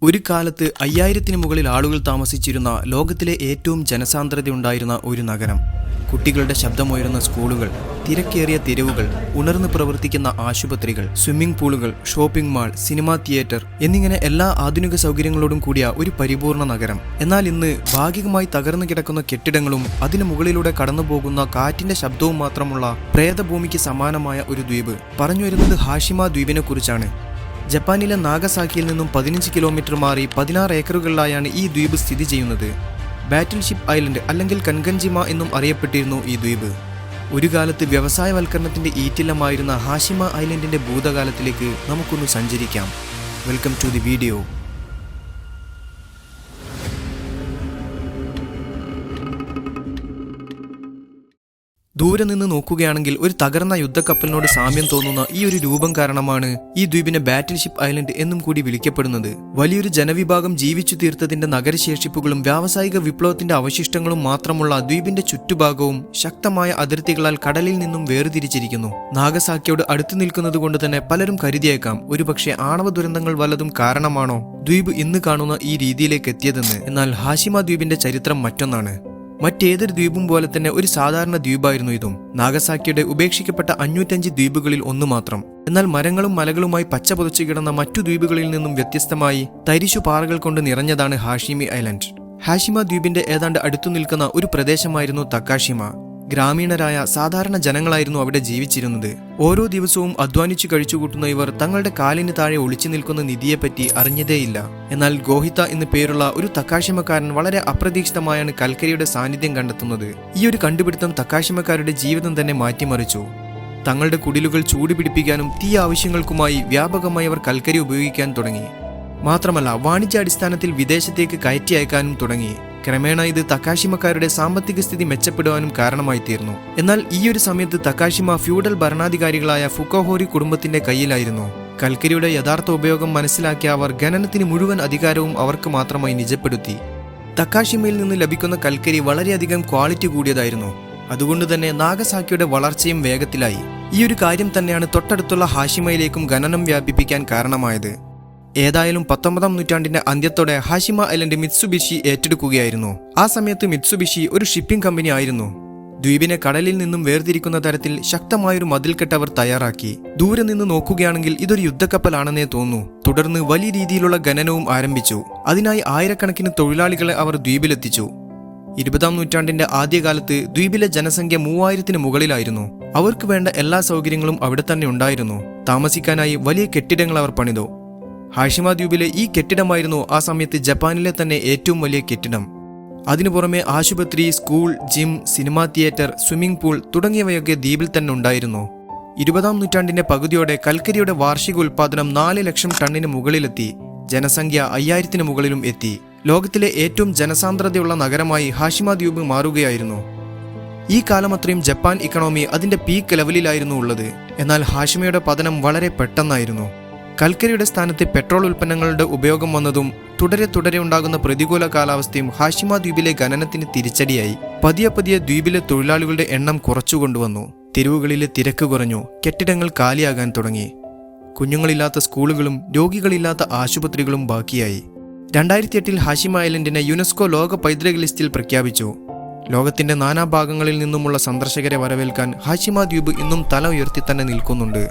ഒരു കാലത്ത് 5000-ന് മുകളിൽ ആളുകൾ താമസിച്ചിരുന്ന ലോകത്തിലെ ഏറ്റവും ജനസാന്ദ്രതയുണ്ടായിരുന്ന ഒരു നഗരം. കുട്ടികളുടെ ശബ്ദമുയരുന്ന സ്കൂളുകൾ, തിരക്കേറിയ തെരുവുകൾ, ഉണർന്നു പ്രവർത്തിക്കുന്ന ആശുപത്രികൾ, സ്വിമ്മിംഗ് പൂളുകൾ, ഷോപ്പിംഗ് മാൾ, സിനിമാ തിയേറ്റർ എന്നിങ്ങനെ എല്ലാ ആധുനിക സൗകര്യങ്ങളോടും കൂടിയ ഒരു പരിപൂർണ നഗരം. എന്നാൽ ഇന്ന് ഭാഗികമായി തകർന്നു കിടക്കുന്ന കെട്ടിടങ്ങളും അതിനു മുകളിലൂടെ കടന്നുപോകുന്ന കാറ്റിന്റെ ശബ്ദവും മാത്രമുള്ള പ്രേതഭൂമിക്ക് സമാനമായ ഒരു ദ്വീപ്. പറഞ്ഞു വരുന്നത് ഹാഷിമ ദ്വീപിനെ കുറിച്ചാണ്. ജപ്പാനിലെ നാഗസാക്കിയിൽ നിന്നും 15 കിലോമീറ്റർ മാറി 16 ഏക്കറുകളിലായാണ് ഈ ദ്വീപ് സ്ഥിതി ചെയ്യുന്നത്. ബാറ്റിൽ ഷിപ്പ് ഐലൻഡ് അല്ലെങ്കിൽ കൻകൻജിമ എന്നും അറിയപ്പെട്ടിരുന്നു ഈ ദ്വീപ്. ഒരു കാലത്ത് വ്യവസായവൽക്കരണത്തിന്റെ ഈറ്റില്ലമായിരുന്ന ഹാഷിമ ഐലൻഡിന്റെ ഭൂതകാലത്തിലേക്ക് നമുക്കൊന്ന് സഞ്ചരിക്കാം. Welcome to the video. ദൂരെ നിന്ന് നോക്കുകയാണെങ്കിൽ ഒരു തകർന്ന യുദ്ധക്കപ്പലിനോട് സാമ്യം തോന്നുന്ന ഈ ഒരു രൂപം കാരണമാണ് ഈ ദ്വീപിനെ ബാറ്റിൽ ഷിപ്പ് ഐലൻഡ് എന്നും കൂടി വിളിക്കപ്പെടുന്നത്. വലിയൊരു ജനവിഭാഗം ജീവിച്ചു തീർത്തതിന്റെ നഗരശേഷിപ്പുകളും വ്യാവസായിക വിപ്ലവത്തിന്റെ അവശിഷ്ടങ്ങളും മാത്രമുള്ള ദ്വീപിന്റെ ചുറ്റുഭാഗവും ശക്തമായ അതിർത്തികളാൽ കടലിൽ നിന്നും വേർതിരിച്ചിരിക്കുന്നു. നാഗസാക്കിയോട് അടുത്തു നിൽക്കുന്നത് കൊണ്ട് തന്നെ പലരും കരുതിയേക്കാം, ഒരുപക്ഷെ ആണവ ദുരന്തങ്ങൾ വല്ലതും കാരണമാണോ ദ്വീപ് ഇന്ന് കാണുന്ന ഈ രീതിയിലേക്ക് എത്തിയതെന്ന്. എന്നാൽ ഹാഷിമ ദ്വീപിന്റെ ചരിത്രം മറ്റൊന്നാണ്. മറ്റേതൊരു ദ്വീപും പോലെ തന്നെ ഒരു സാധാരണ ദ്വീപായിരുന്നു ഇതും. നാഗസാക്കിയുടെ ഉപേക്ഷിക്കപ്പെട്ട 505 ദ്വീപുകളിൽ ഒന്ന് മാത്രം. എന്നാൽ മരങ്ങളും മലകളുമായി പച്ച പുതച്ചു കിടന്ന മറ്റു ദ്വീപുകളിൽ നിന്നും വ്യത്യസ്തമായി തരിശു പാറകൾ കൊണ്ട് നിറഞ്ഞതാണ് ഹാഷിമി ഐലൻഡ്. ഹാഷിമ ദ്വീപിന്റെ ഏതാണ്ട് അടുത്തു നിൽക്കുന്ന ഒരു പ്രദേശമായിരുന്നു തക്കാഷിമ. ഗ്രാമീണരായ സാധാരണ ജനങ്ങളായിരുന്നു അവിടെ ജീവിച്ചിരുന്നത്. ഓരോ ദിവസവും അധ്വാനിച്ചു കഴിച്ചുകൂട്ടുന്ന ഇവർ തങ്ങളുടെ കാലിന് താഴെ ഒളിച്ചു നിൽക്കുന്ന നിധിയെപ്പറ്റി അറിഞ്ഞതേയില്ല. എന്നാൽ ഗോഹിത എന്നു പേരുള്ള ഒരു തക്കാഷിമക്കാരൻ വളരെ അപ്രതീക്ഷിതമായാണ് കൽക്കരിയുടെ സാന്നിധ്യം കണ്ടെത്തുന്നത്. ഈ ഒരു കണ്ടുപിടുത്തം തക്കാഷിമക്കാരുടെ ജീവിതം തന്നെ മാറ്റിമറിച്ചു. തങ്ങളുടെ കുടിലുകൾ ചൂടുപിടിപ്പിക്കാനും തീ ആവശ്യങ്ങൾക്കുമായി വ്യാപകമായി അവർ കൽക്കരി ഉപയോഗിക്കാൻ തുടങ്ങി. മാത്രമല്ല വാണിജ്യാടിസ്ഥാനത്തിൽ വിദേശത്തേക്ക് കയറ്റി അയക്കാനും തുടങ്ങി. ക്രമേണ ഇത് തക്കാഷിമക്കാരുടെ സാമ്പത്തിക സ്ഥിതി മെച്ചപ്പെടുവാനും കാരണമായി തീർന്നു. എന്നാൽ ഈ ഒരു സമയത്ത് തക്കാഷിമ ഫ്യൂഡൽ ഭരണാധികാരികളായ ഫുക്കോഹോരി കുടുംബത്തിന്റെ കയ്യിലായിരുന്നു. കൽക്കരിയുടെ യഥാർത്ഥ ഉപയോഗം മനസ്സിലാക്കിയ അവർ ഖനനത്തിന് മുഴുവൻ അധികാരവും അവർക്ക് മാത്രമായി നിജപ്പെടുത്തി. തക്കാഷിമയിൽ നിന്ന് ലഭിക്കുന്ന കൽക്കരി വളരെയധികം ക്വാളിറ്റി കൂടിയതായിരുന്നു. അതുകൊണ്ട് തന്നെ നാഗസാക്കിയുടെ വളർച്ചയും വേഗത്തിലായി. ഈ ഒരു കാര്യം തന്നെയാണ് തൊട്ടടുത്തുള്ള ഹാഷിമയിലേക്കും ഖനനം വ്യാപിപ്പിക്കാൻ കാരണമായത്. ഏതായാലും 19-ാം നൂറ്റാണ്ടിന്റെ അന്ത്യത്തോടെ ഹാഷിമ ഐലൻഡ് മിത്സുബിഷി ഏറ്റെടുക്കുകയായിരുന്നു. ആ സമയത്ത് മിത്സുബിഷി ഒരു ഷിപ്പിംഗ് കമ്പനി ആയിരുന്നു. ദ്വീപിനെ കടലിൽ നിന്നും വേർതിരിക്കുന്ന തരത്തിൽ ശക്തമായൊരു മതിൽക്കെട്ട് അവർ തയ്യാറാക്കി. ദൂരെ നിന്ന് നോക്കുകയാണെങ്കിൽ ഇതൊരു യുദ്ധക്കപ്പലാണെന്നേ തോന്നൂ. തുടർന്ന് വലിയ രീതിയിലുള്ള ഖനനവും ആരംഭിച്ചു. അതിനായി ആയിരക്കണക്കിന് തൊഴിലാളികളെ അവർ ദ്വീപിലെത്തിച്ചു. 20-ാം നൂറ്റാണ്ടിന്റെ ആദ്യകാലത്ത് ദ്വീപിലെ ജനസംഖ്യ 3000-ന് മുകളിലായിരുന്നു. അവർക്ക് വേണ്ട എല്ലാ സൗകര്യങ്ങളും അവിടെ തന്നെ ഉണ്ടായിരുന്നു. താമസിക്കാനായി വലിയ കെട്ടിടങ്ങൾ അവർ പണിതു. ഹാഷിമ ദ്വീപിലെ ഈ കെട്ടിടമായിരുന്നു ആ സമയത്ത് ജപ്പാനിലെ തന്നെ ഏറ്റവും വലിയ കെട്ടിടം. അതിനു പുറമെ ആശുപത്രി, school, gym, cinema theatre, swimming pool തുടങ്ങിയവയൊക്കെ ദ്വീപിൽ തന്നെ ഉണ്ടായിരുന്നു. 20-ാം നൂറ്റാണ്ടിന്റെ പകുതിയോടെ കൽക്കരിയുടെ വാർഷിക ഉൽപാദനം 4 ലക്ഷം ടണ്ണിന് മുകളിലെത്തി. ജനസംഖ്യ 5000-ന് മുകളിലും എത്തി. ലോകത്തിലെ ഏറ്റവും ജനസാന്ദ്രതയുള്ള നഗരമായി ഹാഷിമ ദ്വീപ് മാറുകയായിരുന്നു. ഈ കാലമത്രയും ജപ്പാൻ ഇക്കണോമി അതിന്റെ പീക്ക് ലെവലിലായിരുന്നു ഉള്ളത്. എന്നാൽ ഹാഷിമയുടെ പതനം വളരെ പെട്ടെന്നായിരുന്നു. കൽക്കരിയുടെ സ്ഥാനത്ത് പെട്രോൾ ഉൽപ്പന്നങ്ങളുടെ ഉപയോഗം വന്നതും തുടരെ ഉണ്ടാകുന്ന പ്രതികൂല കാലാവസ്ഥയും ഹാഷിമ ദ്വീപിലെ ഖനനത്തിന് തിരിച്ചടിയായി. പതിയെ ദ്വീപിലെ തൊഴിലാളികളുടെ എണ്ണം കുറച്ചുകൊണ്ടുവന്നു. തെരുവുകളിലെ തിരക്ക് കുറഞ്ഞു. കെട്ടിടങ്ങൾ കാലിയാകാൻ തുടങ്ങി. കുഞ്ഞുങ്ങളില്ലാത്ത സ്കൂളുകളും രോഗികളില്ലാത്ത ആശുപത്രികളും ബാക്കിയായി. 2008-ൽ ഹാഷിമ ഐലൻഡിനെ യുനെസ്കോ ലോക പൈതൃക ലിസ്റ്റിൽ പ്രഖ്യാപിച്ചു. ലോകത്തിന്റെ നാനാഭാഗങ്ങളിൽ നിന്നുമുള്ള സന്ദർശകരെ വരവേൽക്കാൻ ഹാഷിമ ദ്വീപ് ഇന്നും തല ഉയർത്തി തന്നെ നിൽക്കുന്നുണ്ട്.